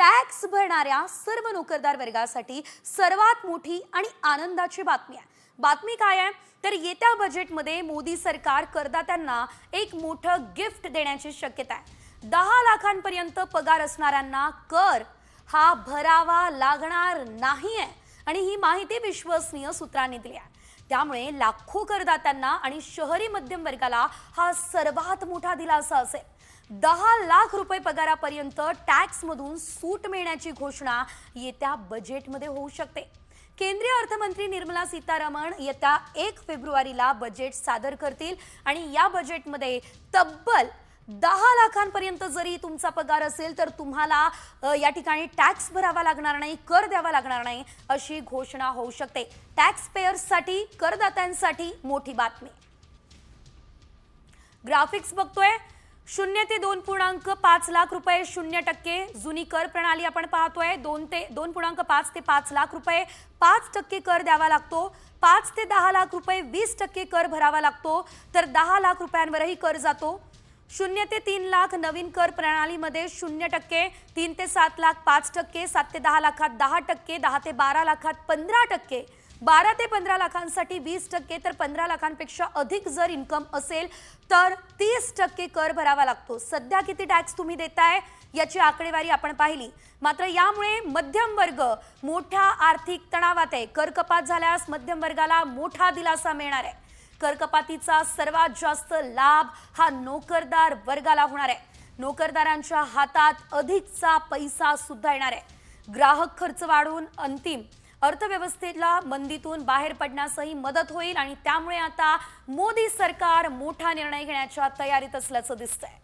Tax भरणाऱ्या सर्व नोकरदार वर्गासाठी सर्वात मोठी आणि आनंदाची बातमी आहे। बातमी काय आहे तर येत्या बजेटमध्ये मोदी सरकार करदात्यांना एक मोठं गिफ्ट देण्याची शक्यता आहे। 10 लाखांपर्यंत पगार असणाऱ्यांना कर हा भरावा लागणार नाहीये आणि ही माहिती विश्वसनीय सूत्रांनी दिली आहे। त्यामुळे लाखो करदात्यांना आणि शहरी मध्यम वर्गाला हा सर्वात मोठा दिलासा असेल। 10 लाख रुपये पगारापर्यंत टॅक्स मधून सूट मिळण्याची घोषणा येत्या बजेटमध्ये होऊ शकते। केंद्रीय अर्थमंत्री निर्मला सीतारामन येत्या 1 फेब्रुवारीला बजेट सादर करतील आणि या बजेटमध्ये तब्बल 10 लाखांपर्यंत जरी तुमचा पगार असेल तर तुम्हाला या ठिकाणी टॅक्स भरावा लागणार नाही, कर द्यावा लागणार नाही अशी घोषणा होऊ शकते। टॅक्स पेयर्ससाठी, करदात्यांसाठी मोठी बातमी। ग्राफिक्स बघतोय 0 ते 2.5 लाख रुपये 0% जुनी कर प्रणाली आपण पाहतोय। 2.5 ते 5 लाख रुपये 5% कर द्यावा लागतो। 5 ते 10 लाख रुपये 20% कर भरावा लागतो, तर 10 लाख रुपयांवरही कर जातो। 0 ते 3 लाख नवीन कर प्रणालीमध्ये 0%, 3 ते 7 लाख 5%, 7 ते 10 लाखात 10%, 10 ते 12 लाखात 15%, 12 ते 15 लाखांसाठी 20%, तर 15 लाखांपेक्षा अधिक जर इन्कम असेल तर 30% कर भरावा लागतो। सध्या किती टॅक्स तुम्ही देताय याची आकडेवारी आपण पाहिली, मात्र यामुळे मध्यम वर्ग मोठ्या आर्थिक तणावात आहे। कर कपात झाल्यास मध्यम वर्गाला मोठा दिलासा मिळणार आहे। कर कपातीचा सर्वात जास्त लाभ हा नोकरदार वर्गाला होणार आहे। नोकरदारांच्या हातात अधिकचा पैसा सुद्धा येणार आहे। ग्राहक खर्च वाढून अंतिम अर्थव्यवस्थेला मंदीतून बाहेर पडण्यासही मदत होईल आणि त्यामुळे आता मोदी सरकार मोठा निर्णय घेण्याच्या तयारीत असल्याचं दिसतंय।